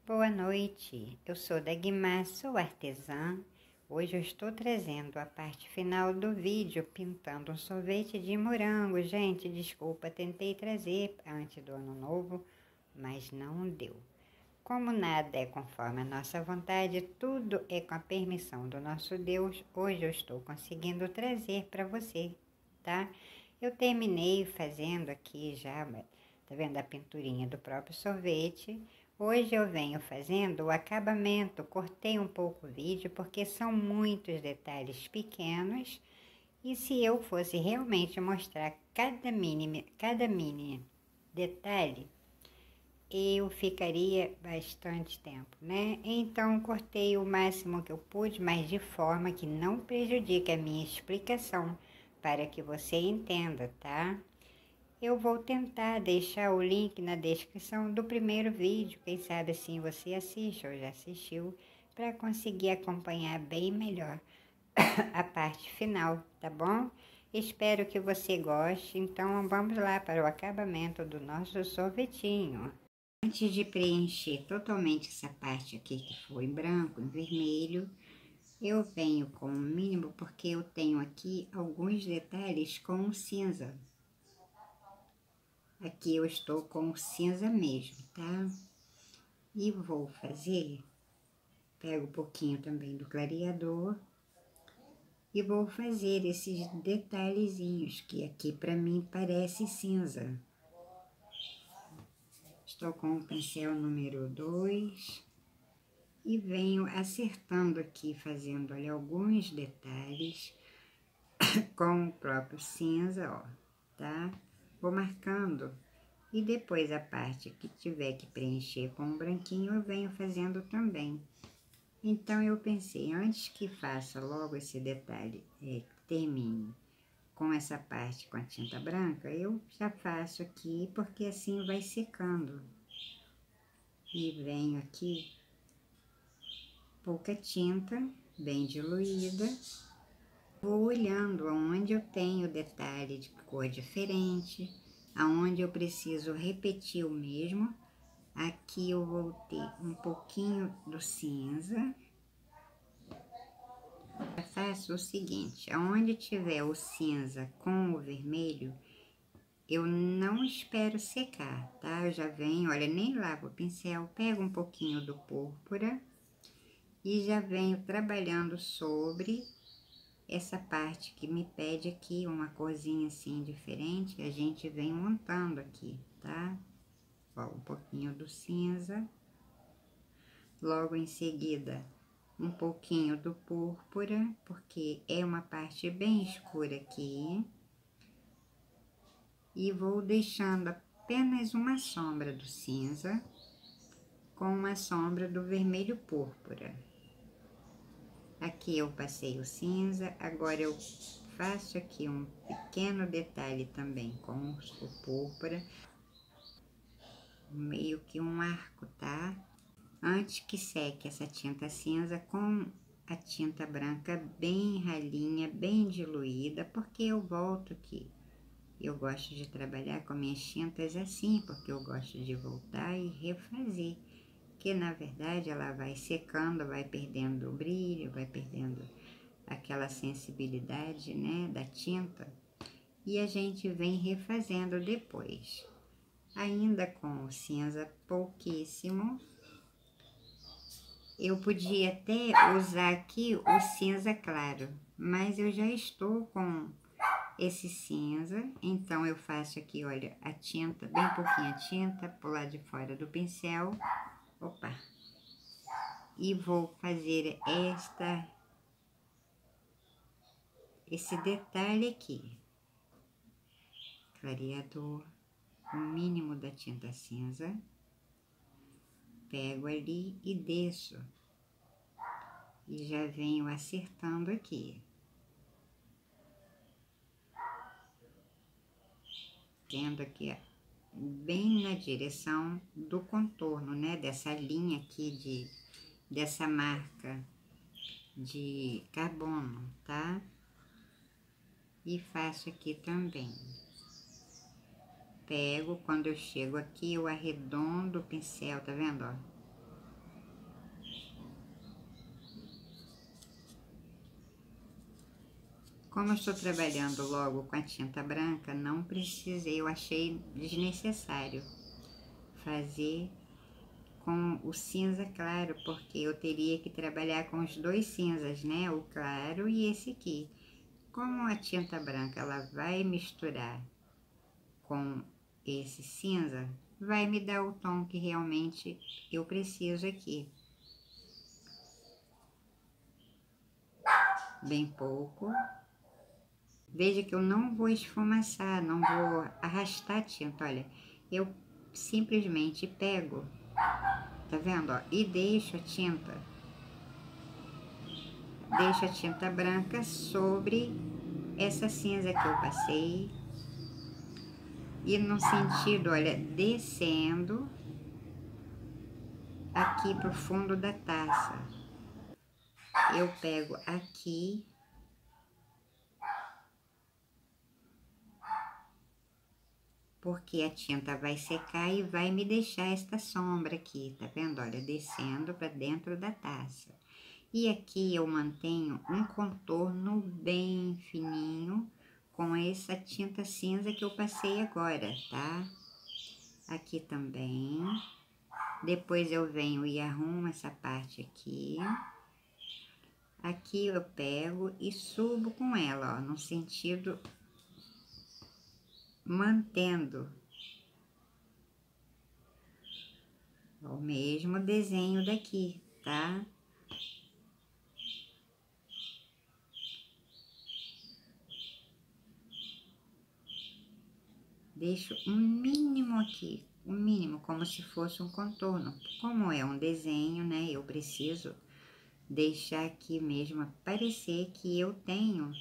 Boa noite, eu sou Dagmar, sou artesã. Hoje eu estou trazendo a parte final do vídeo pintando um sorvete de morango. Gente, desculpa, tentei trazer antes do ano novo, mas não deu. Como nada é conforme a nossa vontade, tudo é com a permissão do nosso Deus. Hoje eu estou conseguindo trazer para você, tá? Eu terminei fazendo aqui já, tá vendo a pinturinha do próprio sorvete. Hoje eu venho fazendo o acabamento, cortei um pouco o vídeo porque são muitos detalhes pequenos e se eu fosse realmente mostrar cada mini detalhe, eu ficaria bastante tempo, né? Então cortei o máximo que eu pude, mas de forma que não prejudique a minha explicação, para que você entenda, tá? Eu vou tentar deixar o link na descrição do primeiro vídeo, quem sabe assim você assiste ou já assistiu, para conseguir acompanhar bem melhor a parte final, tá bom? Espero que você goste, então vamos lá para o acabamento do nosso sorvetinho. Antes de preencher totalmente essa parte aqui que foi em branco, em vermelho, eu venho com o mínimo porque eu tenho aqui alguns detalhes com cinza. Aqui eu estou com cinza mesmo, tá? E vou fazer, pego um pouquinho também do clareador e vou fazer esses detalhezinhos que aqui pra mim parece cinza. Estou com o pincel número 2 e venho acertando aqui, fazendo ali alguns detalhes com o próprio cinza, ó, tá? Vou marcando. E depois a parte que tiver que preencher com o branquinho, eu venho fazendo também. Então, eu pensei, antes que faça logo esse detalhe, termine com essa parte com a tinta branca, eu já faço aqui, porque assim vai secando. E venho aqui, pouca tinta, bem diluída. Vou olhando aonde eu tenho detalhe de cor diferente, aonde eu preciso repetir o mesmo. Aqui eu vou ter um pouquinho do cinza. Eu faço o seguinte, aonde tiver o cinza com o vermelho, eu não espero secar, tá? Eu já venho, olha, nem lavo o pincel, pego um pouquinho do púrpura e já venho trabalhando sobre essa parte que me pede aqui uma corzinha assim diferente, a gente vem montando aqui, tá? Ó, um pouquinho do cinza, logo em seguida um pouquinho do púrpura, porque é uma parte bem escura aqui, e vou deixando apenas uma sombra do cinza com uma sombra do vermelho púrpura. Aqui eu passei o cinza, agora eu faço aqui um pequeno detalhe também com o púrpura, meio que um arco, tá? Antes que seque essa tinta cinza com a tinta branca bem ralinha, bem diluída, porque eu volto aqui. Eu gosto de trabalhar com minhas tintas assim, porque eu gosto de voltar e refazer. Que na verdade ela vai secando, vai perdendo o brilho, vai perdendo aquela sensibilidade, né, da tinta. E a gente vem refazendo depois. Ainda com o cinza pouquíssimo. Eu podia até usar aqui o cinza claro, mas eu já estou com esse cinza, então eu faço aqui, olha, a tinta, bem pouquinha tinta, pro lado de fora do pincel, opa, e vou fazer esse detalhe aqui, clareador, o mínimo da tinta cinza, pego ali e desço, e já venho acertando aqui. Tendo aqui, bem na direção do contorno, né, dessa linha aqui dessa marca de carbono, tá? E faço aqui também. Pego, quando eu chego aqui, eu arredondo o pincel, tá vendo, ó? Como eu estou trabalhando logo com a tinta branca, não precisei, eu achei desnecessário fazer com o cinza claro, porque eu teria que trabalhar com os dois cinzas, né? O claro e esse aqui. Como a tinta branca ela vai misturar com esse cinza, vai me dar o tom que realmente eu preciso aqui. Bem pouco. Veja que eu não vou esfumaçar, não vou arrastar a tinta, olha. Eu simplesmente pego, tá vendo, ó, e deixo a tinta branca sobre essa cinza que eu passei. E no sentido, olha, descendo aqui pro fundo da taça. Eu pego aqui, porque a tinta vai secar e vai me deixar esta sombra aqui, tá vendo? Olha, descendo para dentro da taça. E aqui eu mantenho um contorno bem fininho com essa tinta cinza que eu passei agora, tá? Aqui também. Depois eu venho e arrumo essa parte aqui. Aqui eu pego e subo com ela, ó, no sentido mantendo o mesmo desenho daqui, tá? Deixo um mínimo aqui, um mínimo, como se fosse um contorno. Como é um desenho, né? Eu preciso deixar aqui mesmo parecer que eu tenho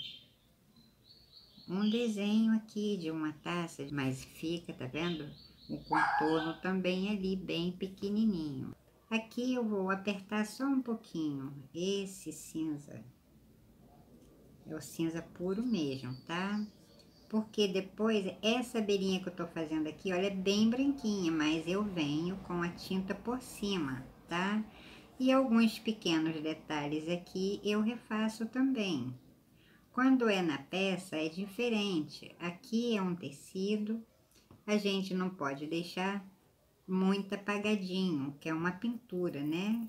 um desenho aqui de uma taça, mas fica, tá vendo? O contorno também ali bem pequenininho. Aqui eu vou apertar só um pouquinho esse cinza, é o cinza puro mesmo, tá? Porque depois, essa beirinha que eu tô fazendo aqui, olha, é bem branquinha, mas eu venho com a tinta por cima, tá? E alguns pequenos detalhes aqui eu refaço também. Quando é na peça é diferente, aqui é um tecido, a gente não pode deixar muito apagadinho, que é uma pintura, né?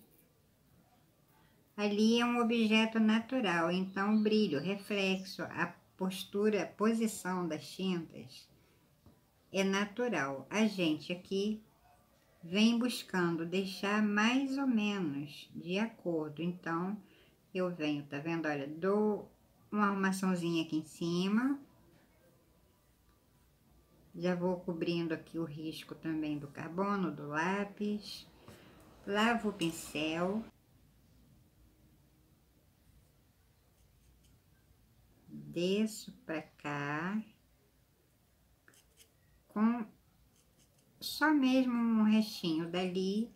Ali é um objeto natural, então o brilho, o reflexo, a postura, a posição das tintas é natural. A gente aqui vem buscando deixar mais ou menos de acordo. Então, eu venho, tá vendo? Olha, dou uma arrumaçãozinha aqui em cima. Já vou cobrindo aqui o risco também do carbono, do lápis. Lavo o pincel. Desço pra cá. Com só mesmo um restinho dali,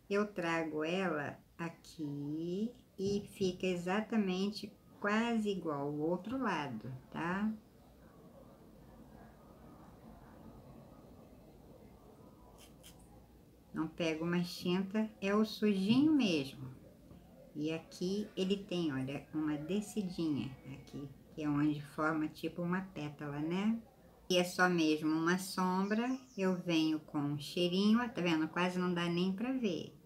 eu trago ela aqui e fica exatamente quase igual o outro lado, tá? Não pego mais tinta, é o sujinho mesmo. E aqui ele tem, olha, uma descidinha aqui, que é onde forma tipo uma pétala, né? E é só mesmo uma sombra, eu venho com um cheirinho, ó, tá vendo? Quase não dá nem pra ver.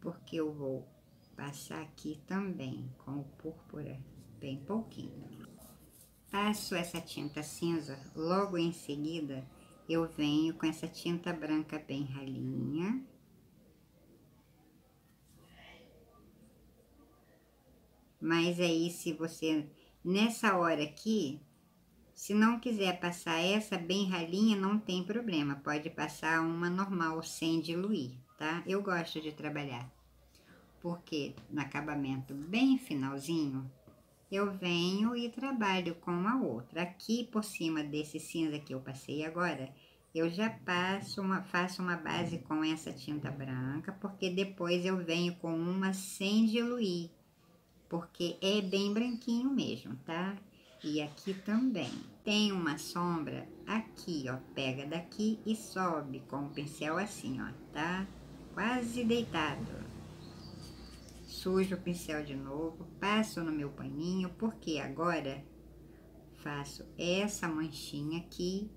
Porque eu vou passar aqui também com o púrpura, bem pouquinho. Passo essa tinta cinza, logo em seguida eu venho com essa tinta branca bem ralinha. Mas aí, se você, nessa hora aqui, se não quiser passar essa bem ralinha, não tem problema. Pode passar uma normal, sem diluir, tá? Eu gosto de trabalhar, porque no acabamento bem finalzinho, eu venho e trabalho com a outra. Aqui por cima desse cinza que eu passei agora, eu já faço uma base com essa tinta branca, porque depois eu venho com uma sem diluir, porque é bem branquinho mesmo, tá? E aqui também. Tem uma sombra aqui, ó, pega daqui e sobe com o pincel assim, ó, tá? Quase deitado. sujo o pincel de novo, passo no meu paninho, porque agora faço essa manchinha aqui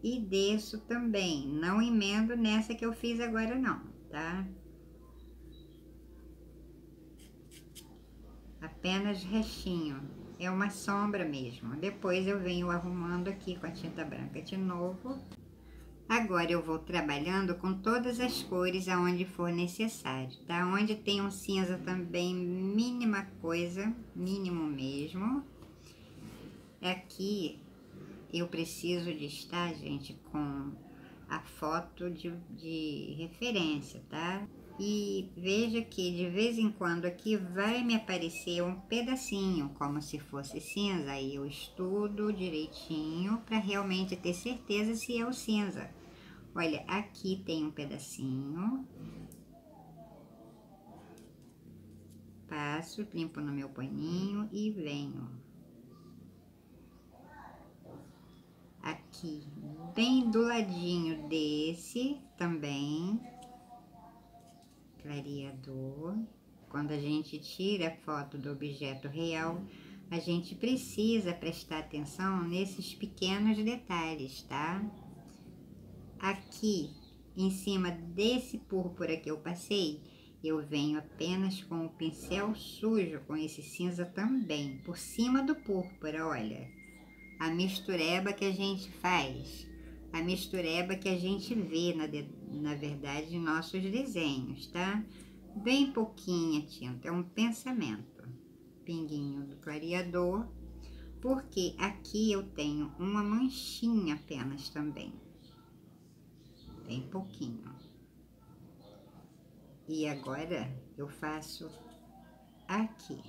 e desço também. Não emendo nessa que eu fiz agora não, tá? Apenas restinho, é uma sombra mesmo. Depois eu venho arrumando aqui com a tinta branca de novo. Agora eu vou trabalhando com todas as cores aonde for necessário, tá? Onde tem um cinza também, mínima coisa, mínimo mesmo. Aqui eu preciso de estar, gente, com a foto de referência, tá? E veja que de vez em quando aqui vai me aparecer um pedacinho, como se fosse cinza. Aí eu estudo direitinho para realmente ter certeza se é o cinza. Olha, aqui tem um pedacinho. Passo, limpo no meu paninho e venho. Aqui, bem do ladinho desse também. Clareador. Quando a gente tira a foto do objeto real, a gente precisa prestar atenção nesses pequenos detalhes, tá? Aqui, em cima desse púrpura que eu passei, eu venho apenas com o pincel sujo, com esse cinza também, por cima do púrpura, olha. A mistureba que a gente faz, a mistureba que a gente vê, na verdade, em nossos desenhos, tá? Bem pouquinha tinta, é um pensamento. Pinguinho do clareador, porque aqui eu tenho uma manchinha apenas também. Bem pouquinho. E agora eu faço aqui.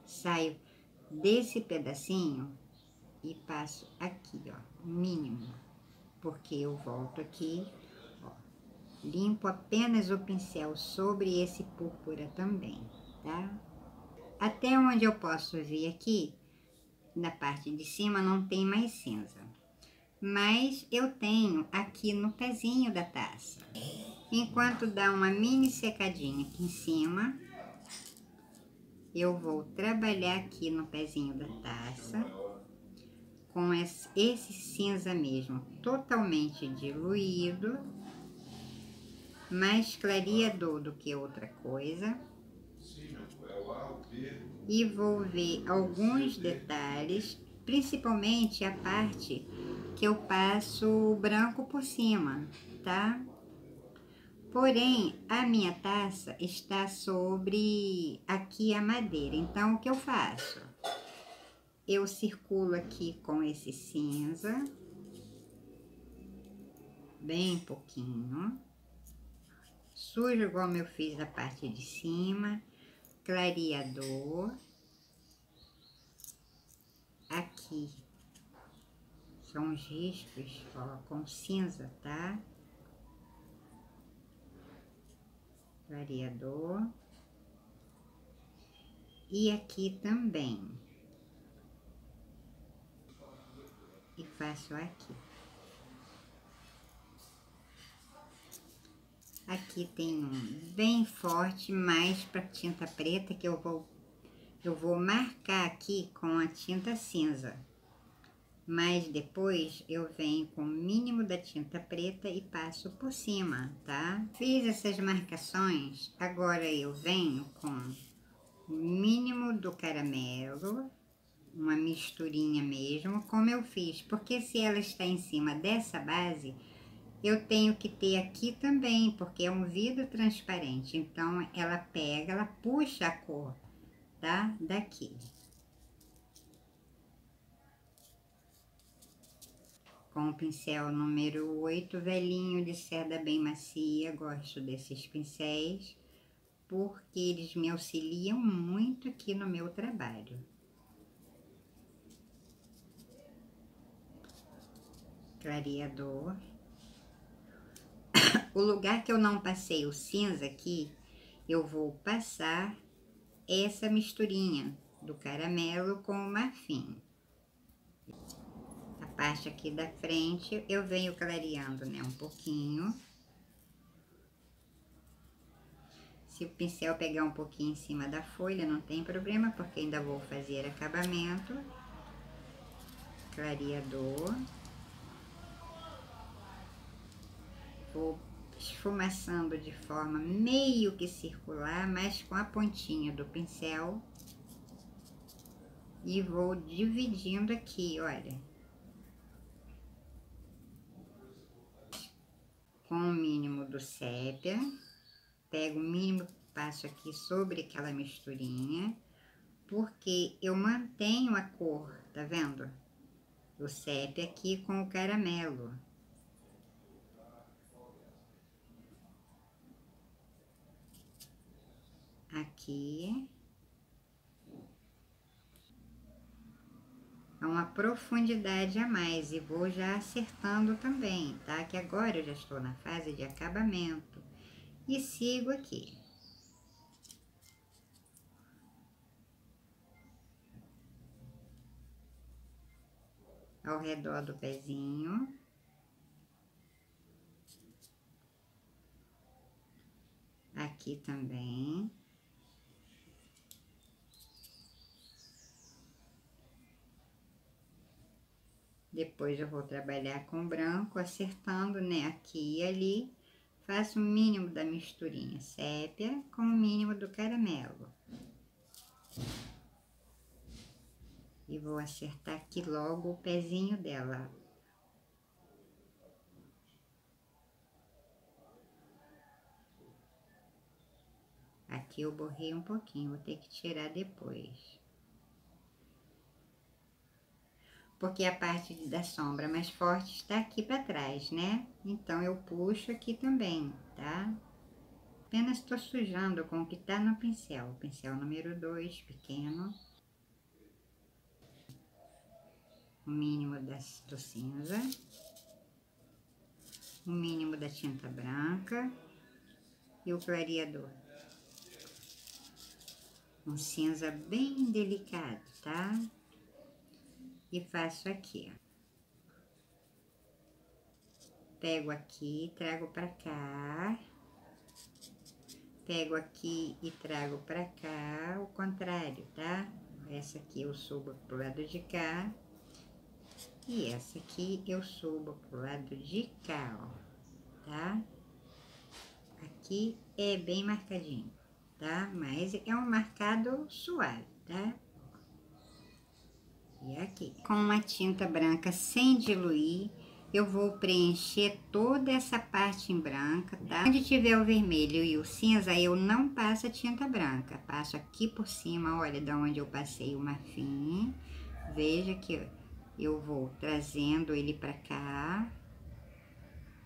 Saio desse pedacinho e passo aqui, ó, mínimo. Porque eu volto aqui, ó, limpo apenas o pincel sobre esse púrpura também, tá? Até onde eu posso ver aqui, na parte de cima não tem mais cinza. Mas eu tenho aqui no pezinho da taça. Enquanto dá uma mini secadinha aqui em cima, eu vou trabalhar aqui no pezinho da taça com esse cinza mesmo, totalmente diluído, mais clareador do que outra coisa. E vou ver alguns detalhes, principalmente a parte que eu passo o branco por cima, tá? Porém, a minha taça está sobre aqui a madeira, então o que eu faço? Eu circulo aqui com esse cinza, bem pouquinho, sujo igual eu fiz a parte de cima, clareador, aqui são os riscos, ó, com cinza, tá? Clareador. E aqui também. E faço aqui. Aqui tem um bem forte, mais para tinta preta, que eu vou marcar aqui com a tinta cinza. Mas depois eu venho com o mínimo da tinta preta e passo por cima, tá? Fiz essas marcações, agora eu venho com o mínimo do caramelo, uma misturinha mesmo, como eu fiz, porque se ela está em cima dessa base, eu tenho que ter aqui também, porque é um vidro transparente, então ela pega, ela puxa a cor, tá? Daqui. Com o pincel número 8, velhinho de seda bem macia, gosto desses pincéis, porque eles me auxiliam muito aqui no meu trabalho. Clareador. O lugar que eu não passei o cinza aqui, eu vou passar essa misturinha do caramelo com o marfim. A parte aqui da frente eu venho clareando, né, um pouquinho. Se o pincel pegar um pouquinho em cima da folha, não tem problema, porque ainda vou fazer acabamento. Clareador. Vou esfumaçando de forma meio que circular, mas com a pontinha do pincel. E vou dividindo aqui, olha. Com o mínimo do sépia. Pego o mínimo, passo aqui sobre aquela misturinha. Porque eu mantenho a cor, tá vendo? Do sépia aqui com o caramelo. Aqui. A uma profundidade a mais, e vou já acertando também, tá? Que agora eu já estou na fase de acabamento e sigo aqui. Ao redor do pezinho. Aqui também. Depois eu vou trabalhar com branco, acertando, né, aqui e ali. Faço o mínimo da misturinha sépia com o mínimo do caramelo. E vou acertar aqui logo o pezinho dela. Aqui eu borrei um pouquinho, vou ter que tirar depois. Porque a parte da sombra mais forte está aqui para trás, né? Então, eu puxo aqui também, tá? Apenas estou sujando com o que tá no pincel. O pincel número 2, pequeno. O mínimo do cinza. O mínimo da tinta branca. E o clareador. Um cinza bem delicado, tá? E faço aqui, ó. Pego aqui, trago pra cá. Pego aqui e trago pra cá, o contrário, tá? Essa aqui eu subo pro lado de cá. E essa aqui eu subo pro lado de cá, ó, tá? Aqui é bem marcadinho, tá? Mas é um marcado suave, tá? E aqui, com uma tinta branca sem diluir, eu vou preencher toda essa parte em branca, tá? Onde tiver o vermelho e o cinza, eu não passo a tinta branca. Passo aqui por cima, olha, da onde eu passei o marfim. Veja que eu vou trazendo ele pra cá.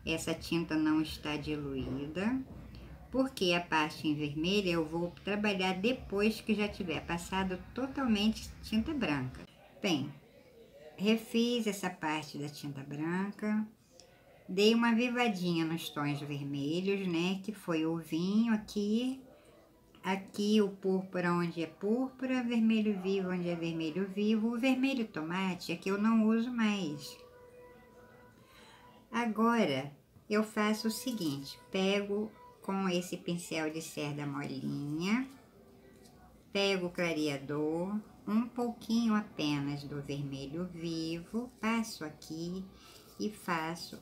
Essa tinta não está diluída. Porque a parte em vermelho eu vou trabalhar depois que já tiver passado totalmente tinta branca. Bem, refiz essa parte da tinta branca, dei uma avivadinha nos tons vermelhos, né, que foi o vinho aqui, aqui o púrpura onde é púrpura, vermelho vivo onde é vermelho vivo, o vermelho tomate é que eu não uso mais. Agora, eu faço o seguinte, pego com esse pincel de cerda molinha, pego o clareador, um pouquinho apenas do vermelho vivo, passo aqui e faço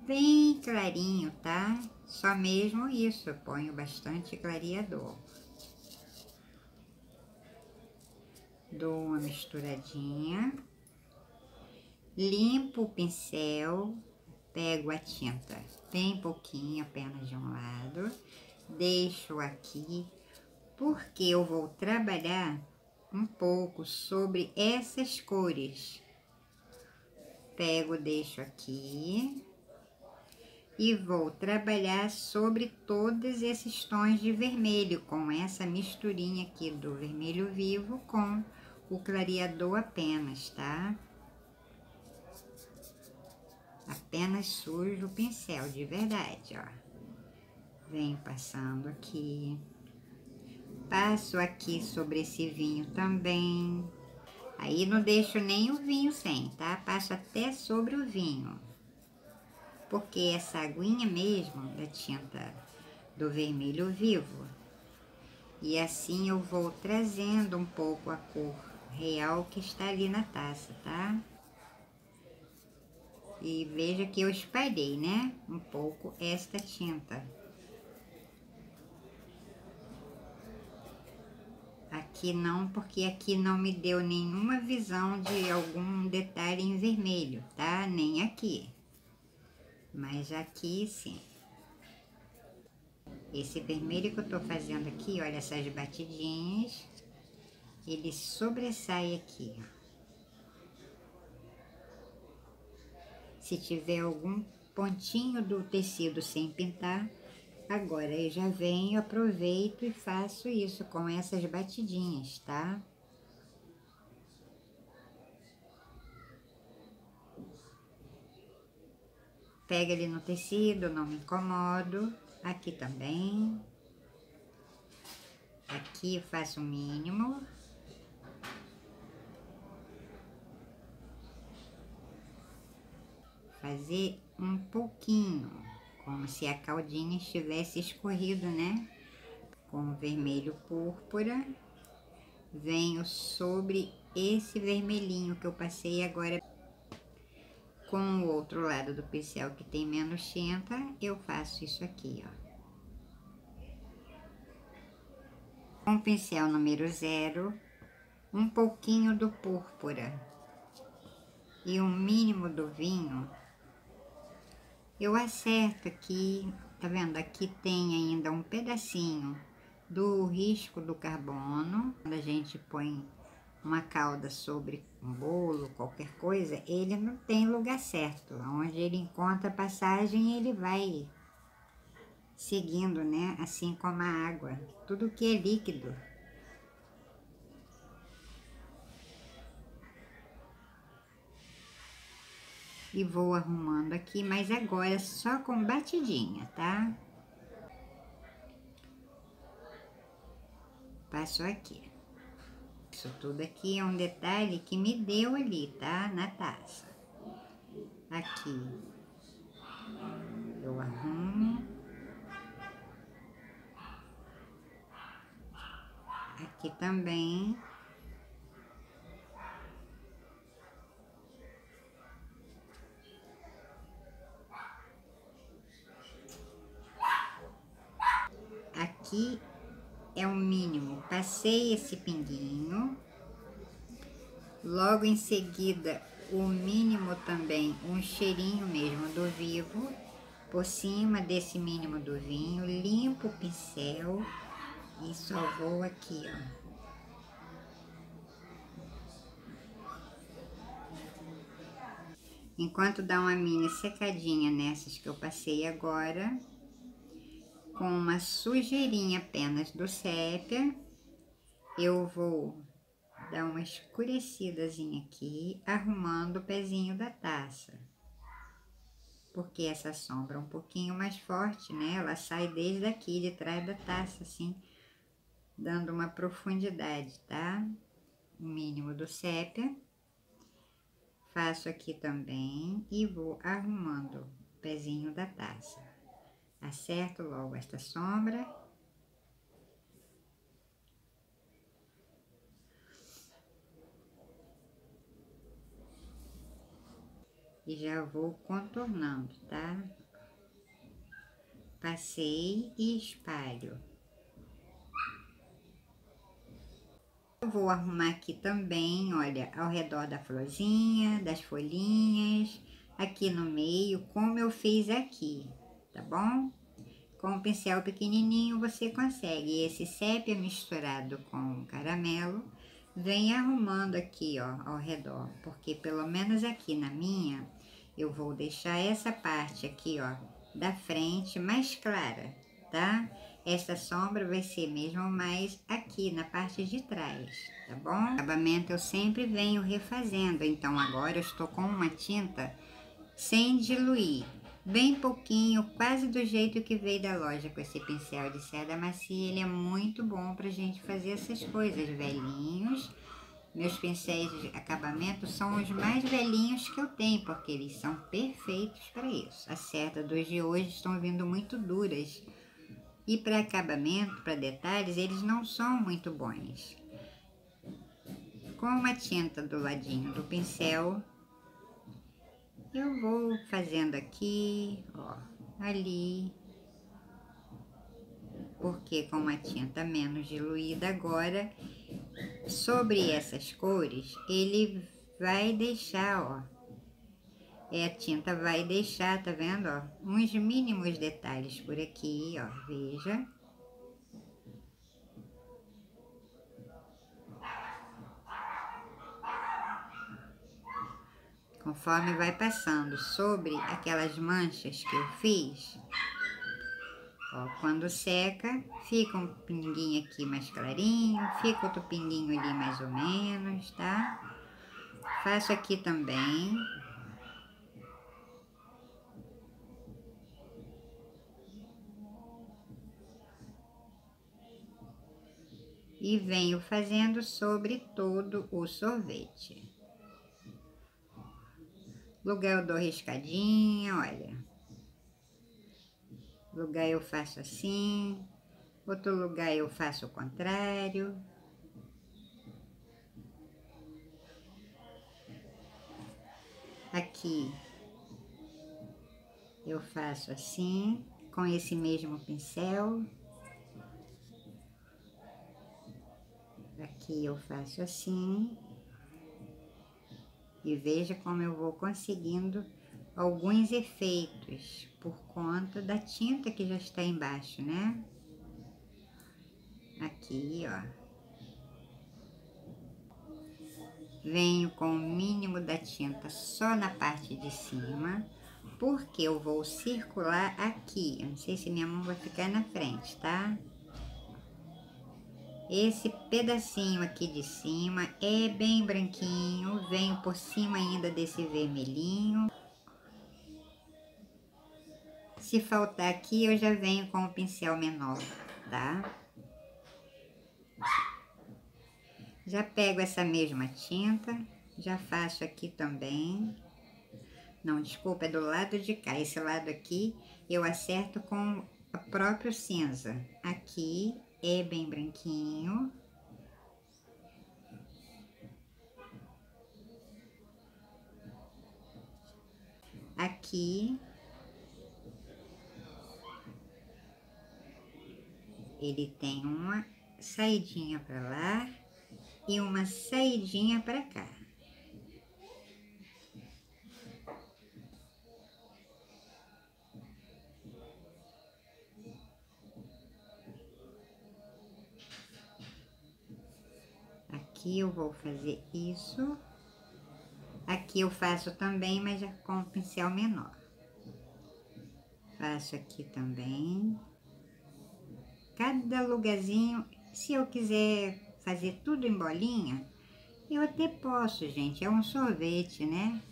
bem clarinho, tá? Só mesmo isso, eu ponho bastante clareador. Dou uma misturadinha, limpo o pincel, pego a tinta bem pouquinho, apenas de um lado, deixo aqui, porque eu vou trabalhar um pouco sobre essas cores. Pego, deixo aqui e vou trabalhar sobre todos esses tons de vermelho, com essa misturinha aqui do vermelho vivo com o clareador apenas, tá? Apenas sujo o pincel, de verdade, ó. Venho passando aqui. Passo aqui sobre esse vinho também. Aí não deixo nem o vinho sem, tá? Passo até sobre o vinho. porque essa aguinha mesmo da tinta do vermelho vivo. E assim eu vou trazendo um pouco a cor real que está ali na taça, tá? E veja que eu espalhei, né? Um pouco esta tinta. Aqui não, porque aqui não me deu nenhuma visão de algum detalhe em vermelho, tá? Nem aqui. Mas aqui sim. Esse vermelho que eu tô fazendo aqui, olha essas batidinhas, ele sobressai aqui, ó. Se tiver algum pontinho do tecido sem pintar, agora eu já venho, aproveito e faço isso com essas batidinhas, tá? Pega ali no tecido, não me incomodo. Aqui também. Aqui eu faço o mínimo. Fazer um pouquinho, como se a caldinha estivesse escorrido, né? Com o vermelho púrpura. Venho sobre esse vermelhinho que eu passei agora. Com o outro lado do pincel que tem menos tinta, eu faço isso aqui, ó. Com o pincel número 0, um pouquinho do púrpura e um mínimo do vinho, eu acerto aqui, tá vendo? Aqui tem ainda um pedacinho do risco do carbono. Quando a gente põe uma calda sobre um bolo, qualquer coisa, ele não tem lugar certo. Onde ele encontra passagem, ele vai seguindo, né? Assim como a água, tudo que é líquido. E vou arrumando aqui, mas agora só com batidinha, tá? Passo aqui. Isso tudo aqui é um detalhe que me deu ali, tá? Na taça. Aqui eu arrumo. Aqui também. Aqui é o mínimo. Passei esse pinguinho. Logo em seguida, o mínimo também, um cheirinho mesmo do vivo. Por cima desse mínimo do vinho, limpo o pincel e só vou aqui, ó. Enquanto dá uma mini secadinha nessas que eu passei agora, com uma sujeirinha apenas do sépia, eu vou dar uma escurecidazinha aqui, arrumando o pezinho da taça. Porque essa sombra é um pouquinho mais forte, né? Ela sai desde aqui, de trás da taça, assim, dando uma profundidade, tá? O mínimo do sépia. Faço aqui também e vou arrumando o pezinho da taça. Acerto logo esta sombra. E já vou contornando, tá? Passei e espalho. Eu vou arrumar aqui também, olha, ao redor da florzinha, das folhinhas, aqui no meio, como eu fiz aqui, tá bom? Com o pincel pequenininho você consegue. Esse sépia misturado com caramelo, vem arrumando aqui, ó, ao redor, porque pelo menos aqui na minha, eu vou deixar essa parte aqui, ó, da frente mais clara, tá? Essa sombra vai ser mesmo mais aqui na parte de trás, tá bom? O acabamento eu sempre venho refazendo, então agora eu estou com uma tinta sem diluir, bem pouquinho, quase do jeito que veio da loja, com esse pincel de seda macia. Ele é muito bom pra gente fazer essas coisas, velhinhos, Meus pincéis de acabamento são os mais velhinhos que eu tenho, porque eles são perfeitos para isso. As cerdas dos de hoje estão vindo muito duras. E para acabamento, para detalhes, eles não são muito bons. Com uma tinta do ladinho do pincel, eu vou fazendo aqui, ó, ali. Porque com uma tinta menos diluída agora, sobre essas cores, ele vai deixar, ó, a tinta vai deixar, tá vendo, ó, uns mínimos detalhes por aqui, ó, veja. Conforme vai passando sobre aquelas manchas que eu fiz, ó, quando seca, fica um pinguinho aqui mais clarinho, fica outro pinguinho ali mais ou menos, tá? Faço aqui também. E venho fazendo sobre todo o sorvete. Lugar eu dou riscadinha, olha. Lugar eu faço assim, outro lugar eu faço o contrário. Aqui eu faço assim, com esse mesmo pincel. Aqui eu faço assim. E veja como eu vou conseguindo alguns efeitos por conta da tinta que já está embaixo, né? Aqui, ó. Venho com o mínimo da tinta só na parte de cima, porque eu vou circular aqui. Eu não sei se minha mão vai ficar na frente, tá? Esse pedacinho aqui de cima é bem branquinho, venho por cima ainda desse vermelhinho. Se faltar aqui, eu já venho com o pincel menor, tá? Já pego essa mesma tinta, já faço aqui também. Não, desculpa, é do lado de cá. Esse lado aqui eu acerto com o próprio cinza. Aqui é bem branquinho. Aqui ele tem uma saidinha para lá e uma saidinha para cá. Aqui eu vou fazer isso. Aqui eu faço também, mas já com o pincel menor. Faço aqui também. Cada lugarzinho, se eu quiser fazer tudo em bolinha, eu até posso, gente. É um sorvete, né?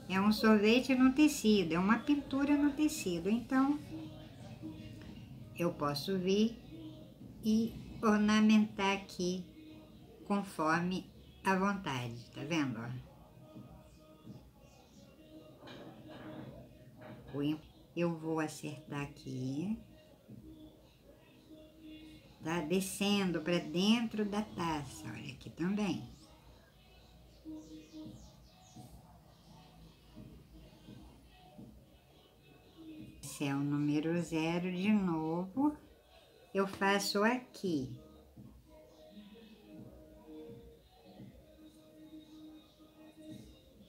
É um sorvete no tecido, é uma pintura no tecido. Então, eu posso vir e ornamentar aqui conforme a vontade, tá vendo, ó? Eu vou acertar aqui, tá? Descendo para dentro da taça, olha aqui também. Pincel número 0 de novo, eu faço aqui.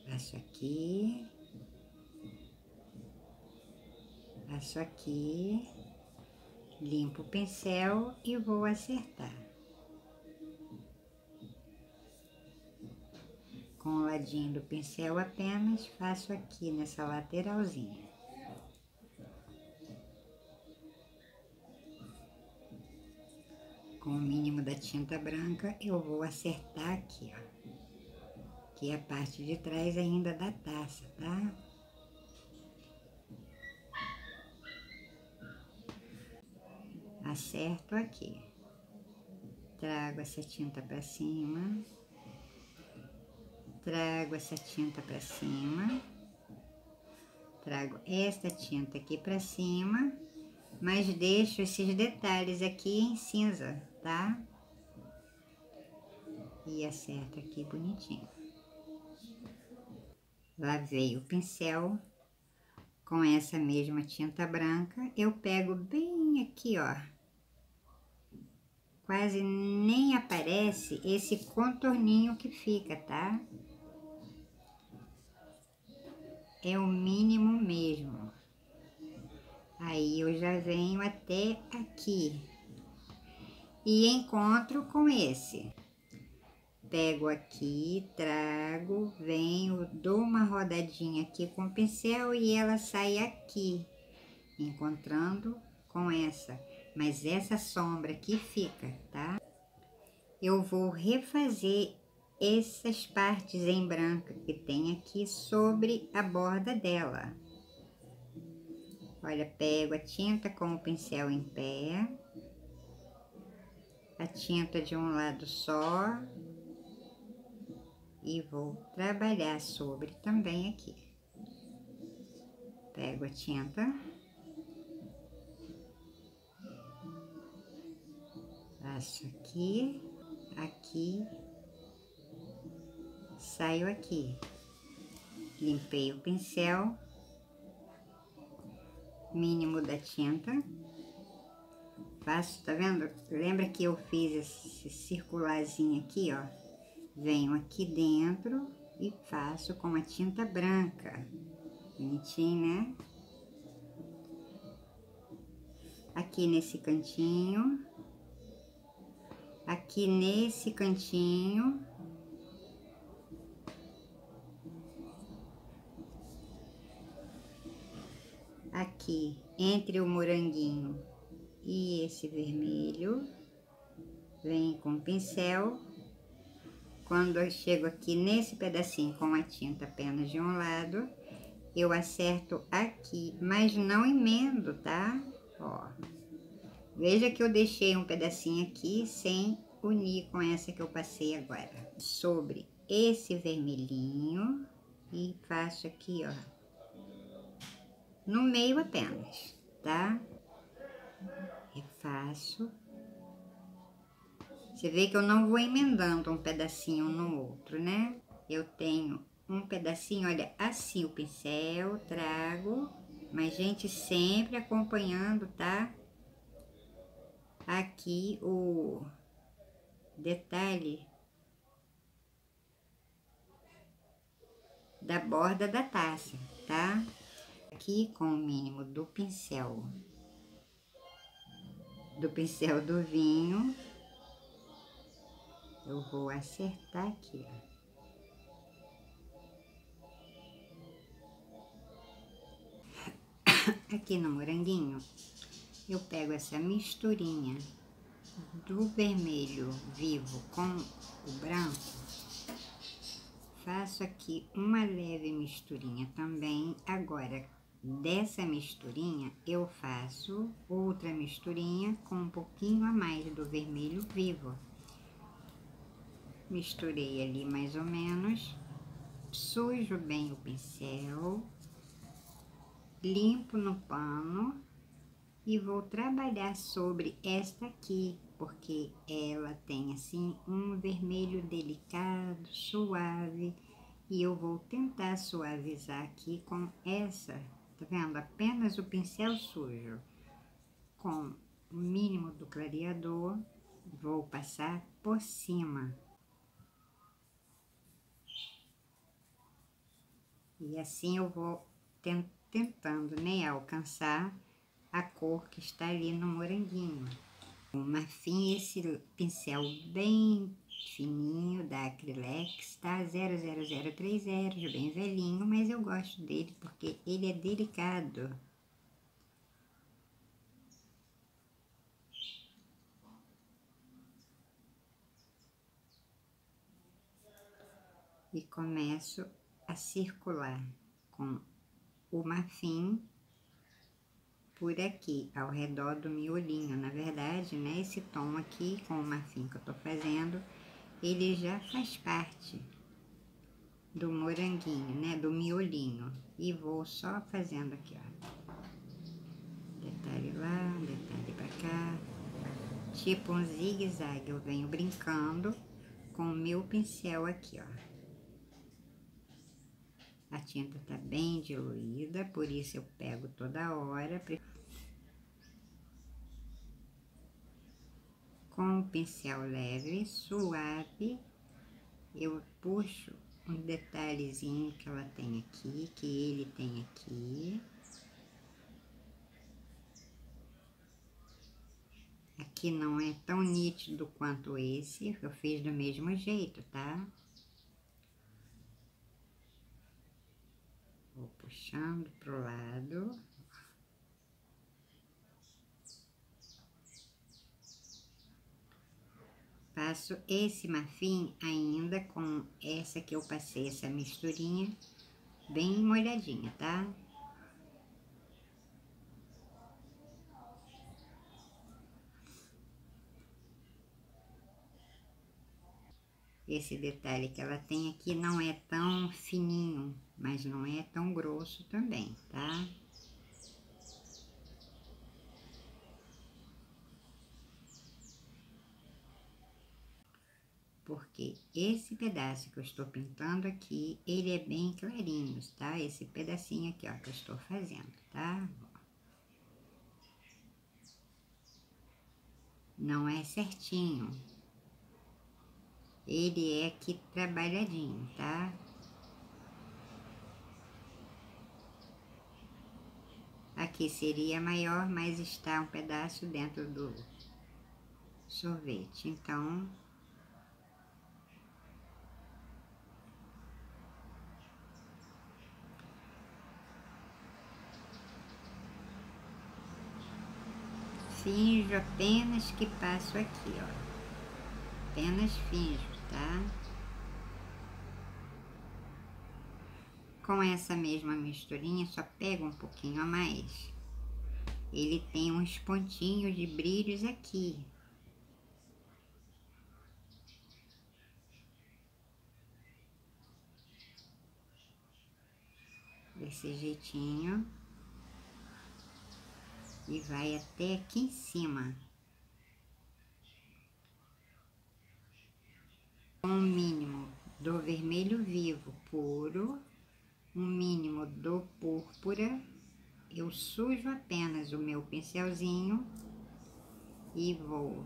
Faço aqui. Faço aqui. Limpo o pincel e vou acertar. Com o ladinho do pincel apenas, faço aqui nessa lateralzinha. Com o mínimo da tinta branca, eu vou acertar aqui, ó. Que é a parte de trás ainda da taça, tá? Acerto aqui. trago essa tinta para cima, trago essa tinta para cima, trago esta tinta aqui para cima, mas deixo esses detalhes aqui em cinza, tá? E acerto aqui bonitinho. Lavei o pincel com essa mesma tinta branca, eu pego bem aqui, ó. Quase nem aparece esse contorninho que fica, tá? É o mínimo mesmo. Aí eu já venho até aqui e encontro com esse. Pego aqui, trago, venho, dou uma rodadinha aqui com o pincel e ela sai aqui, encontrando com essa. Mas essa sombra aqui fica, tá? Eu vou refazer essas partes em branco que tem aqui sobre a borda dela. Olha, pego a tinta com o pincel em pé, a tinta de um lado só e vou trabalhar sobre também aqui. Pego a tinta, passo aqui, aqui, saio aqui. Limpei o pincel, mínimo da tinta. Faço, tá vendo? Lembra que eu fiz esse circularzinho aqui, ó? Venho aqui dentro e faço com a tinta branca. Bonitinho, né? Aqui nesse cantinho. Aqui nesse cantinho. Aqui entre o moranguinho e esse vermelho. Venho com o pincel. Quando eu chego aqui nesse pedacinho com a tinta apenas de um lado, eu acerto aqui, mas não emendo, tá? Ó, veja que eu deixei um pedacinho aqui sem unir com essa que eu passei agora. Sobre esse vermelhinho e faço aqui, ó, no meio apenas, tá? Refaço. Você vê que eu não vou emendando um pedacinho no outro, né? Eu tenho um pedacinho, olha, assim o pincel, trago, mas, gente, sempre acompanhando, tá? Aqui o detalhe da borda da taça, tá? Aqui com o mínimo do pincel do vinho, eu vou acertar aqui, ó. Aqui no moranguinho, eu pego essa misturinha do vermelho vivo com o branco, faço aqui uma leve misturinha também. Agora, dessa misturinha, eu faço outra misturinha com um pouquinho a mais do vermelho vivo. Misturei ali mais ou menos, sujo bem o pincel, limpo no pano e vou trabalhar sobre esta aqui, porque ela tem assim um vermelho delicado, suave, e eu vou tentar suavizar aqui com essa, tá vendo? Apenas o pincel sujo, com o mínimo do clareador, vou passar por cima. E assim eu vou tentando, né, alcançar a cor que está ali no moranguinho. O marfim, esse pincel bem fininho da Acrylex, tá? 00030, bem velhinho, mas eu gosto dele porque ele é delicado. E começo a circular com o marfim por aqui, ao redor do miolinho. Na verdade, né, esse tom aqui, com o marfim que eu tô fazendo, ele já faz parte do moranguinho, né, do miolinho. E vou só fazendo aqui, ó. Detalhe lá, detalhe pra cá. Tipo um zigue-zague, eu venho brincando com o meu pincel aqui, ó. A tinta tá bem diluída, por isso eu pego toda hora. Com o pincel leve, suave, eu puxo um detalhezinho que ela tem aqui, que ele tem aqui. Aqui não é tão nítido quanto esse, eu fiz do mesmo jeito, tá? Vou puxando pro lado. Passo esse marfim ainda com essa que eu passei, essa misturinha, bem molhadinha, tá? Esse detalhe que ela tem aqui não é tão fininho, mas não é tão grosso também, tá? Porque esse pedaço que eu estou pintando aqui, ele é bem clarinho, tá? Esse pedacinho aqui, ó, que eu estou fazendo, tá? Não é certinho. Ele é aqui trabalhadinho, tá? Aqui seria maior, mas está um pedaço dentro do sorvete, então... Finjo apenas que passo aqui, ó. Apenas finjo, tá? Com essa mesma misturinha, só pego um pouquinho a mais. Ele tem uns pontinhos de brilhos aqui. Desse jeitinho. E vai até aqui em cima. Um mínimo do vermelho vivo puro, um mínimo do púrpura. Eu sujo apenas o meu pincelzinho e vou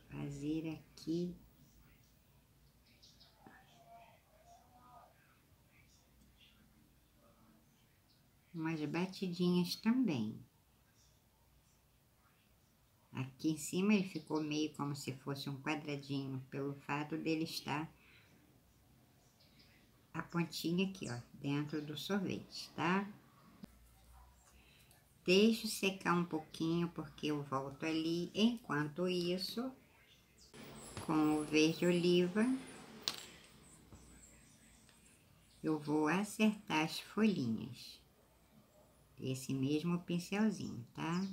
fazer aqui umas batidinhas também. Aqui em cima ele ficou meio como se fosse um quadradinho, pelo fato dele estar a pontinha aqui, ó, dentro do sorvete, tá? Deixo secar um pouquinho, porque eu volto ali. Enquanto isso, com o verde oliva, eu vou acertar as folhinhas. Esse mesmo pincelzinho, tá?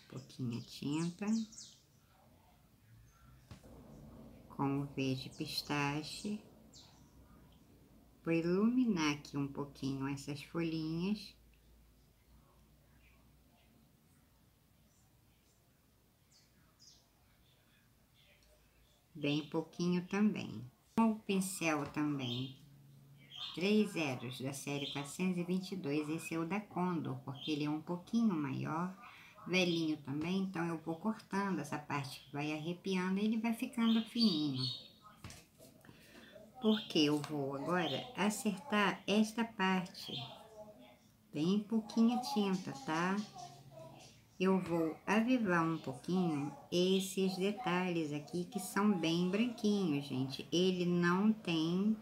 Pouquinha tinta. Com o verde pistache. Vou iluminar aqui um pouquinho essas folhinhas. Bem pouquinho também. Com o pincel também, 3 zeros da série 422, esse é o da Condor, porque ele é um pouquinho maior, velhinho também, então eu vou cortando essa parte que vai arrepiando e ele vai ficando fininho. Porque eu vou agora acertar esta parte, bem pouquinha tinta, tá? Eu vou avivar um pouquinho esses detalhes aqui que são bem branquinhos, gente. Ele não tem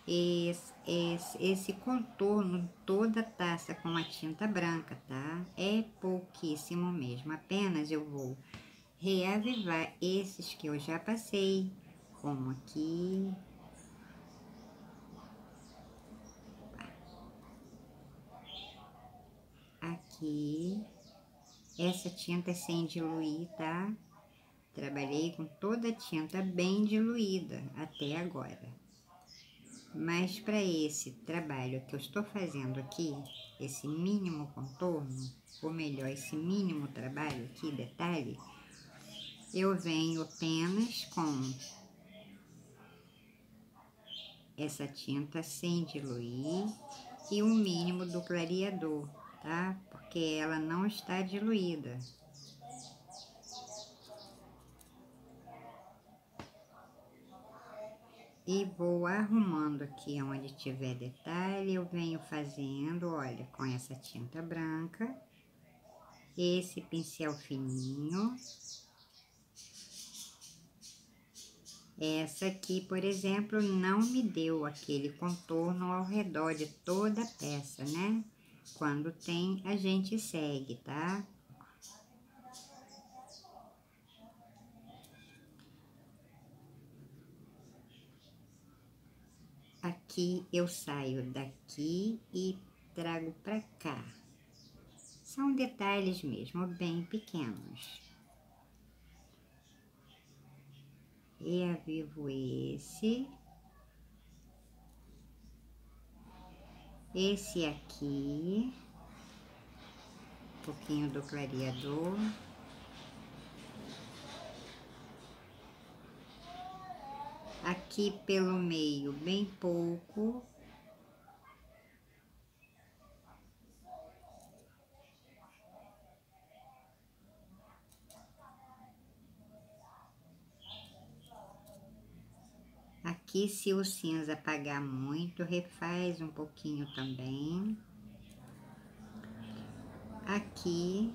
esse contorno toda a taça com a tinta branca, tá? É pouquíssimo mesmo. Apenas eu vou reavivar esses que eu já passei, como aqui. Aqui. Essa tinta é sem diluir, tá? Trabalhei com toda a tinta bem diluída até agora. Mas para esse trabalho que eu estou fazendo aqui, esse mínimo contorno, ou melhor, esse mínimo trabalho aqui, detalhe, eu venho apenas com essa tinta sem diluir e o mínimo do clareador, tá? Porque ela não está diluída. E vou arrumando aqui onde tiver detalhe, eu venho fazendo, olha, com essa tinta branca, esse pincel fininho. Essa aqui, por exemplo, não me deu aquele contorno ao redor de toda a peça, né? Quando tem, a gente segue, tá? Aqui eu saio daqui e trago pra cá. São detalhes mesmo, bem pequenos. Reavivo esse. Esse aqui. Um pouquinho do clareador. Aqui pelo meio, bem pouco. Aqui, se o cinza apagar muito, refaz um pouquinho também. Aqui.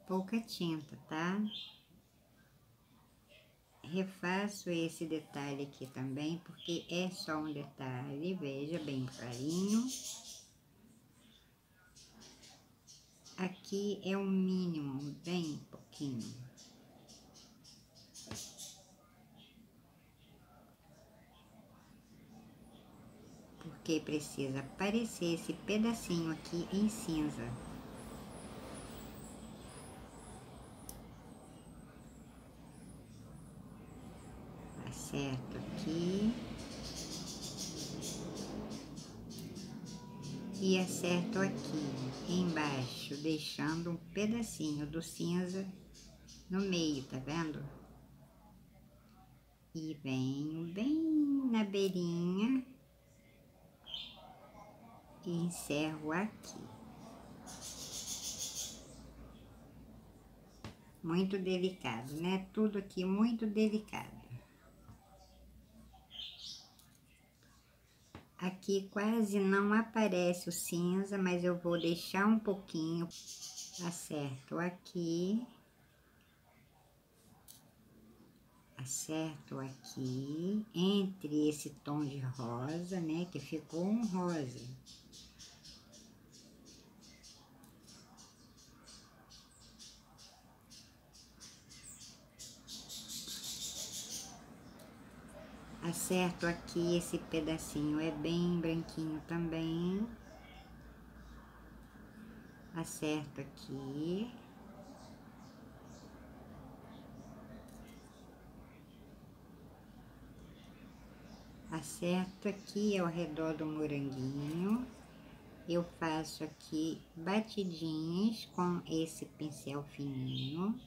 Pouca tinta, tá? Refaço esse detalhe aqui também, porque é só um detalhe, veja, bem clarinho. Aqui é o mínimo, bem pouquinho. Porque precisa aparecer esse pedacinho aqui em cinza. Acerto aqui. E acerto aqui embaixo, deixando um pedacinho do cinza no meio, tá vendo? E venho bem na beirinha e encerro aqui. Muito delicado, né? Tudo aqui muito delicado. Aqui quase não aparece o cinza, mas eu vou deixar um pouquinho. Acerto aqui. Acerto aqui, entre esse tom de rosa, né? Que ficou um rosa. Acerto aqui, esse pedacinho é bem branquinho também. Acerto aqui. Acerto aqui ao redor do moranguinho. Eu faço aqui batidinhas com esse pincel fininho.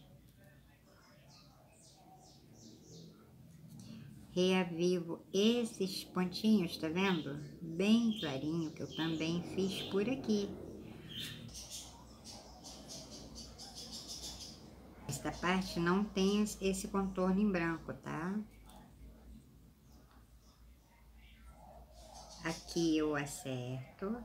Reavivo esses pontinhos, tá vendo? Bem clarinho, que eu também fiz por aqui. Esta parte não tem esse contorno em branco, tá? Aqui eu acerto.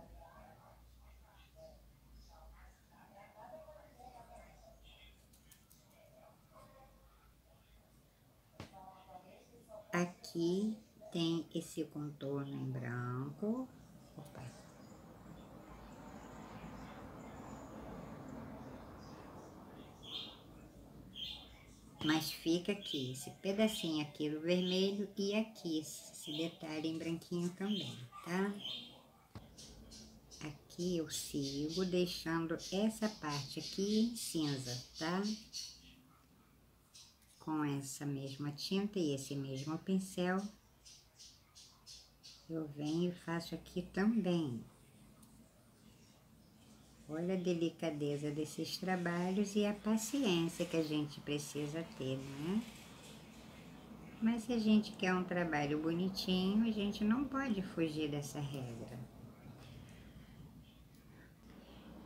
Aqui tem esse contorno em branco. Opa. Mas fica aqui, esse pedacinho aqui do vermelho e aqui esse detalhe em branquinho também, tá? Aqui eu sigo deixando essa parte aqui em cinza, tá? Com essa mesma tinta e esse mesmo pincel, eu venho e faço aqui também. Olha a delicadeza desses trabalhos e a paciência que a gente precisa ter, né? Mas se a gente quer um trabalho bonitinho, a gente não pode fugir dessa regra.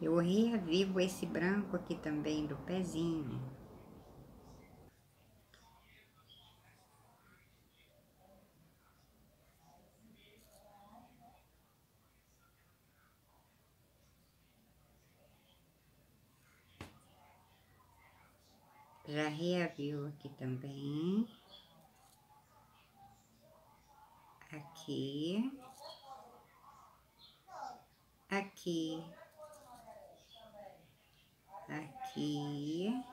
Eu reavivo esse branco aqui também do pezinho. Já reavivo aqui também. Aqui. Aqui. Aqui.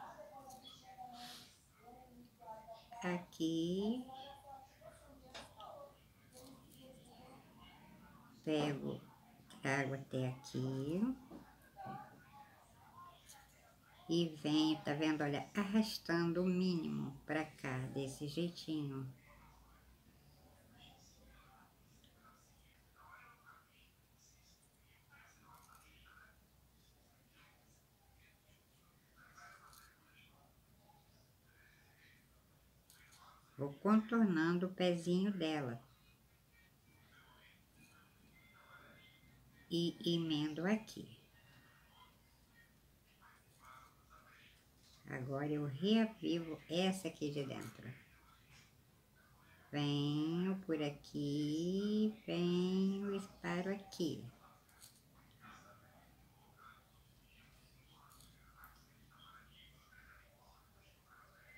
Aqui. Pego, trago até aqui. E venho, tá vendo? Olha, arrastando o mínimo pra cá, desse jeitinho. Vou contornando o pezinho dela. E emendo aqui. Agora eu reavivo essa aqui de dentro. Venho por aqui, venho e paro aqui.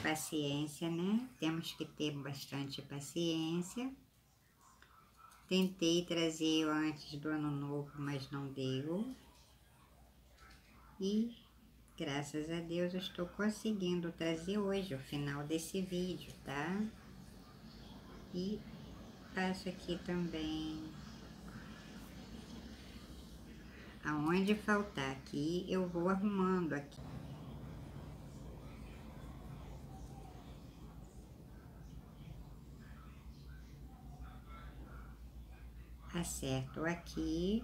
Paciência, né? Temos que ter bastante paciência. Tentei trazer antes do ano novo, mas não deu. E graças a Deus eu estou conseguindo trazer hoje o final desse vídeo, tá? E passo aqui também. Aonde faltar aqui, eu vou arrumando aqui. Acerto aqui,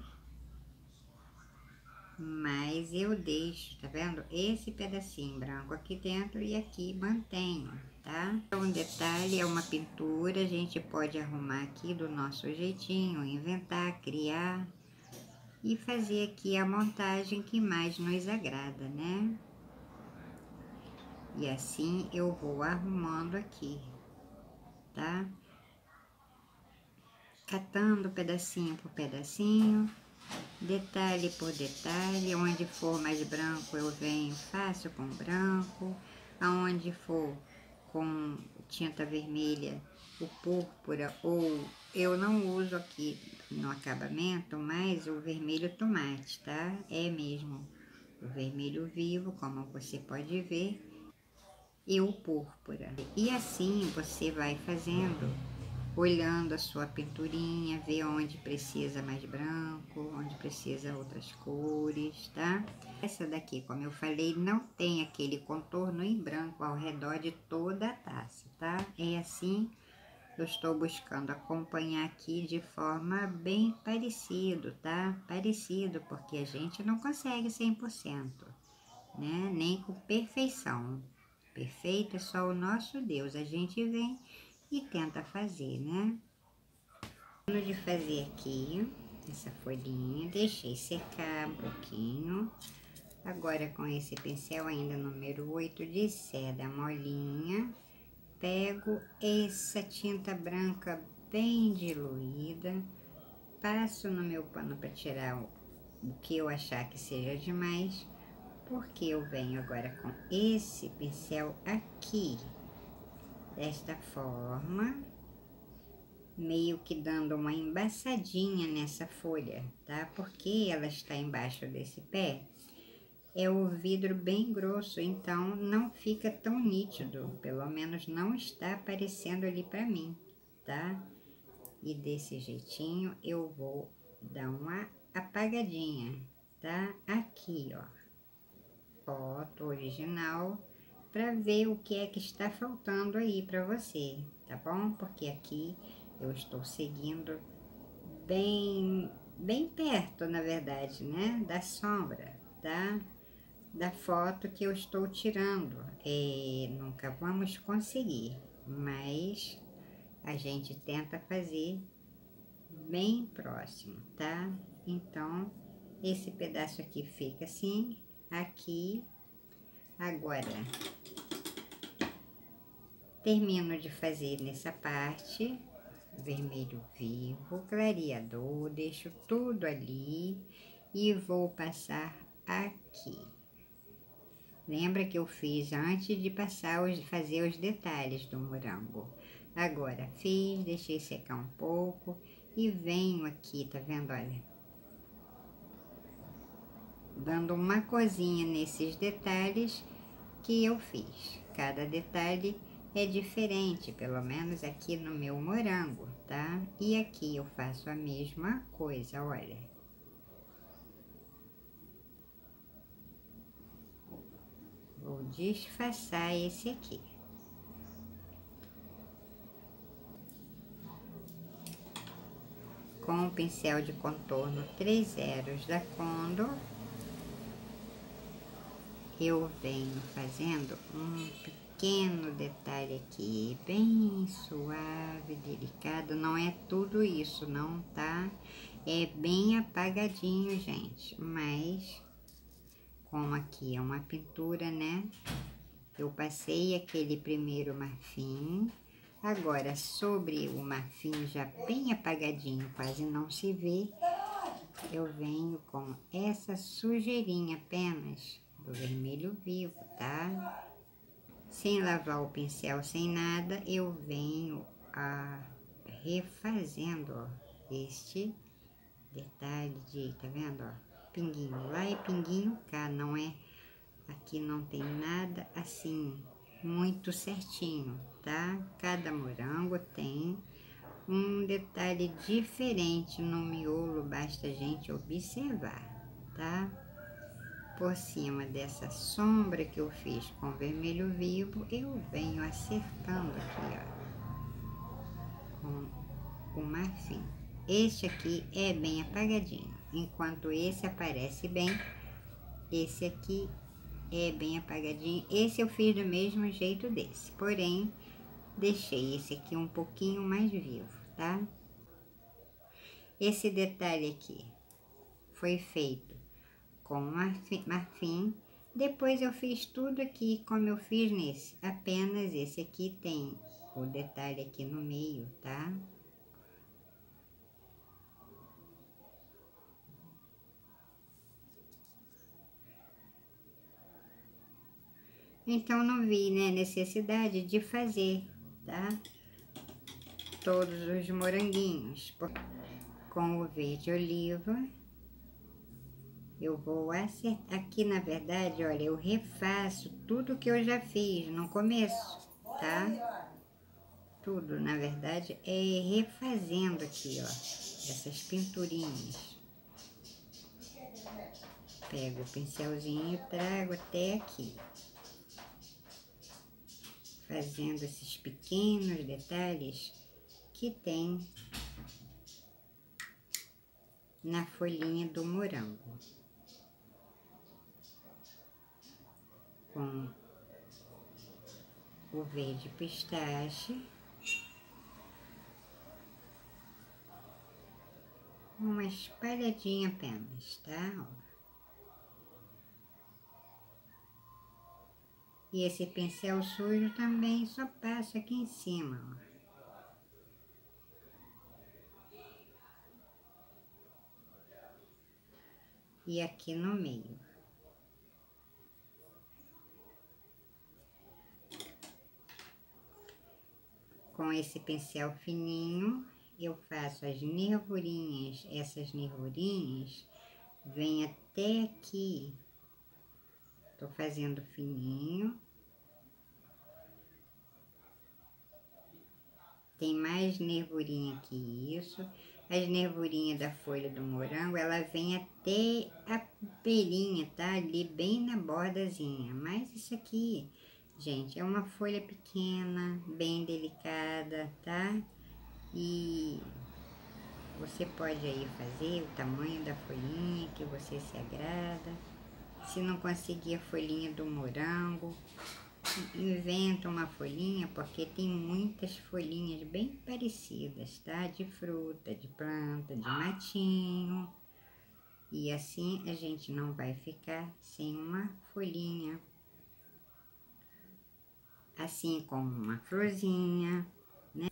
mas eu deixo, tá vendo? Esse pedacinho branco aqui dentro e aqui mantenho, tá? Um detalhe, é uma pintura, a gente pode arrumar aqui do nosso jeitinho, inventar, criar e fazer aqui a montagem que mais nos agrada, né? E assim eu vou arrumando aqui, tá? Catando pedacinho por pedacinho, detalhe por detalhe. Onde for mais branco eu venho, faço com branco. Aonde for com tinta vermelha, o púrpura, ou eu não uso aqui no acabamento, mas o vermelho tomate, tá? É mesmo o vermelho vivo, como você pode ver, e o púrpura. E assim você vai fazendo, olhando a sua pinturinha, ver onde precisa mais branco, onde precisa outras cores, tá? Essa daqui, como eu falei, não tem aquele contorno em branco ao redor de toda a taça, tá? É assim, eu estou buscando acompanhar aqui de forma bem parecido, tá? Parecido, porque a gente não consegue 100%, né? Nem com perfeição. Perfeito é só o nosso Deus, a gente vem e tenta fazer, né? De fazer aqui essa folhinha, deixei secar um pouquinho. Agora com esse pincel ainda número 8 de seda molinha, pego essa tinta branca bem diluída, passo no meu pano para tirar o que eu achar que seja demais, porque eu venho agora com esse pincel aqui, desta forma, meio que dando uma embaçadinha nessa folha, tá? Porque ela está embaixo desse pé, é o vidro bem grosso, então não fica tão nítido, pelo menos não está aparecendo ali para mim, tá? E desse jeitinho eu vou dar uma apagadinha, tá? Aqui, ó, foto original, para ver o que é que está faltando aí para você, tá bom? Porque aqui eu estou seguindo bem perto, na verdade, né? Da sombra, tá? Da foto que eu estou tirando. Nunca vamos conseguir, mas a gente tenta fazer bem próximo, tá? Então, esse pedaço aqui fica assim, aqui. Agora, termino de fazer nessa parte, vermelho vivo, clareador, deixo tudo ali e vou passar aqui. Lembra que eu fiz antes de fazer os detalhes do morango. Agora fiz, deixei secar um pouco e venho aqui, tá vendo, olha? Dando uma cozinha nesses detalhes que eu fiz. Cada detalhe é diferente, pelo menos aqui no meu morango, tá? E aqui eu faço a mesma coisa, olha. Vou disfarçar esse aqui. Com o pincel de contorno 3 zeros da Condor, eu venho fazendo um pequeno detalhe aqui, bem suave, delicado. Não é tudo isso, não, tá? É bem apagadinho, gente, mas como aqui é uma pintura, né? Eu passei aquele primeiro marfim. Agora, sobre o marfim já bem apagadinho, quase não se vê, eu venho com essa sujeirinha apenas do vermelho vivo, tá? Sem lavar o pincel, sem nada, eu venho refazendo, ó, este detalhe de, tá vendo, ó? Pinguinho lá e pinguinho cá, não é? Aqui não tem nada assim muito certinho, tá? Cada morango tem um detalhe diferente no miolo, basta a gente observar, tá? Por cima dessa sombra que eu fiz com vermelho vivo, eu venho acertando aqui, ó, com o marfim. Este aqui é bem apagadinho, enquanto esse aparece bem, esse aqui é bem apagadinho. Esse eu fiz do mesmo jeito desse, porém, deixei esse aqui um pouquinho mais vivo, tá? Esse detalhe aqui foi feito com marfim. Depois eu fiz tudo aqui como eu fiz nesse. Apenas esse aqui tem o detalhe aqui no meio, tá? Então não vi, né, necessidade de fazer, tá? Todos os moranguinhos. Com o verde oliva, eu vou acertar. Aqui, na verdade, olha, eu refaço tudo que eu já fiz no começo, tá? Tudo, na verdade, é refazendo aqui, ó, essas pinturinhas. Pego o pincelzinho e trago até aqui, fazendo esses pequenos detalhes que tem na folhinha do morango. Com o verde pistache, uma espalhadinha apenas, tá? E esse pincel sujo também só passo aqui em cima, ó. E aqui no meio. Com esse pincel fininho, eu faço as nervurinhas. Essas nervurinhas vêm até aqui Tô fazendo fininho. Tem mais nervurinha que isso. As nervurinhas da folha do morango, ela vem até a beirinha, tá? Ali bem na bordazinha. Mas isso aqui, gente, é uma folha pequena, bem delicada, tá? E você pode aí fazer o tamanho da folhinha que você se agrada. Se não conseguir a folhinha do morango, inventa uma folhinha, porque tem muitas folhinhas bem parecidas, tá? De fruta, de planta, de matinho. E assim a gente não vai ficar sem uma folhinha. Assim como uma florzinha, né?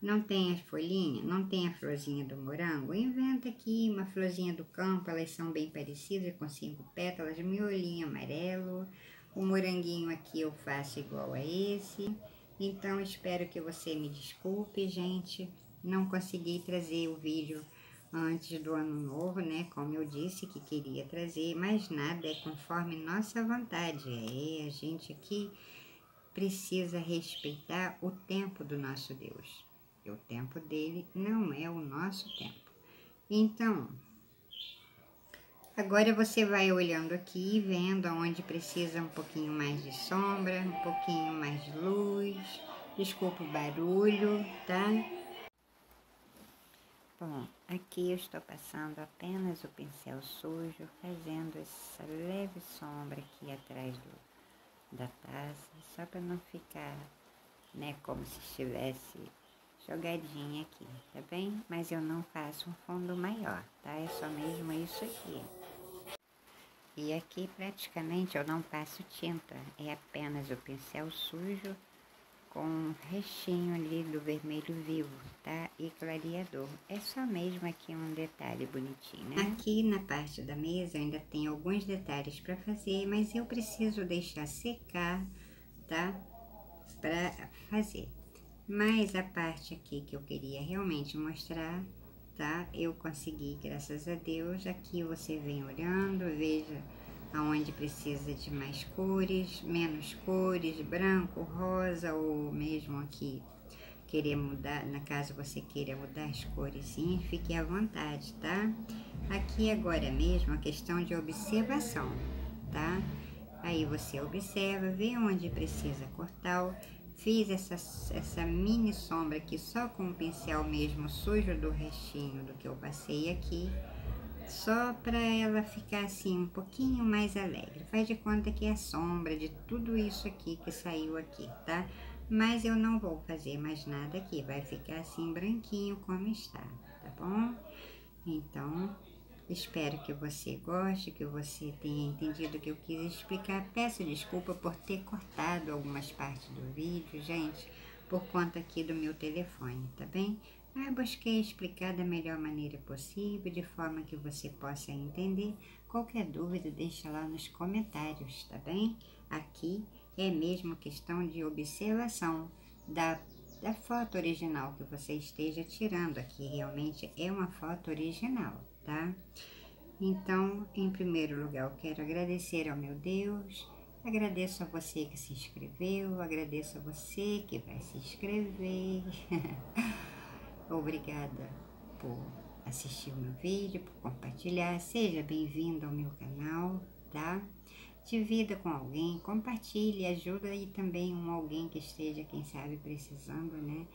Não tem as folhinhas, não tem a florzinha do morango? Inventa aqui uma florzinha do campo, elas são bem parecidas, com 5 pétalas, miolinho amarelo. O moranguinho aqui eu faço igual a esse. Então, espero que você me desculpe, gente. Não consegui trazer o vídeo antes do ano novo, né? Como eu disse que queria trazer, mas nada, é conforme nossa vontade. A gente aqui precisa respeitar o tempo do nosso Deus. O tempo dele não é o nosso tempo. Então, agora você vai olhando aqui, vendo aonde precisa um pouquinho mais de sombra, um pouquinho mais de luz. Desculpa o barulho, tá? Bom, aqui eu estou passando apenas o pincel sujo, fazendo essa leve sombra aqui atrás da taça, só para não ficar, né, como se estivesse jogadinha aqui, tá bem? Mas eu não faço um fundo maior, tá? É só mesmo isso aqui. E aqui praticamente eu não passo tinta, é apenas o pincel sujo com um restinho ali do vermelho vivo, tá? E clareador. É só mesmo aqui um detalhe bonitinho, né? Aqui na parte da mesa ainda tem alguns detalhes para fazer, mas eu preciso deixar secar, tá? Para fazer. Mas a parte aqui que eu queria realmente mostrar, tá? Eu consegui, graças a Deus. Aqui você vem olhando, veja aonde precisa de mais cores, menos cores, branco, rosa, ou mesmo aqui querer mudar, na caso você queira mudar as cores, sim, fique à vontade, tá? Aqui agora mesmo a questão de observação, tá? Aí você observa, vê onde precisa cortar. Fiz essa mini sombra aqui só com o pincel mesmo sujo do restinho do que eu passei aqui, só para ela ficar assim um pouquinho mais alegre. Faz de conta que é a sombra de tudo isso aqui que saiu aqui, tá? Mas eu não vou fazer mais nada aqui, vai ficar assim branquinho como está, tá bom? Então, espero que você goste, que você tenha entendido o que eu quis explicar. Peço desculpa por ter cortado algumas partes do vídeo, gente, por conta aqui do meu telefone, tá bem? Eu busquei explicar da melhor maneira possível, de forma que você possa entender. Qualquer dúvida, deixa lá nos comentários, tá bem? Aqui é mesmo questão de observação da foto original que você esteja tirando. Aqui realmente é uma foto original, tá? Então, em primeiro lugar, eu quero agradecer ao meu Deus, agradeço a você que se inscreveu, agradeço a você que vai se inscrever. Obrigada por assistir o meu vídeo, por compartilhar. Seja bem-vindo ao meu canal, tá? Divida com alguém, compartilhe, ajuda aí também alguém que esteja, quem sabe, precisando, né?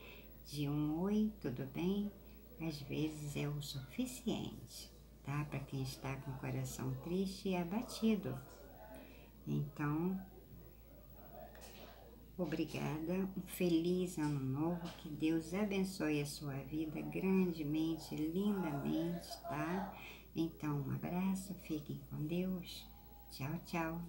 De um oi, tudo bem? Às vezes é o suficiente, tá? Para quem está com o coração triste e abatido. Então, obrigada, um feliz ano novo, que Deus abençoe a sua vida grandemente, lindamente, tá? Então, um abraço, fiquem com Deus, tchau, tchau.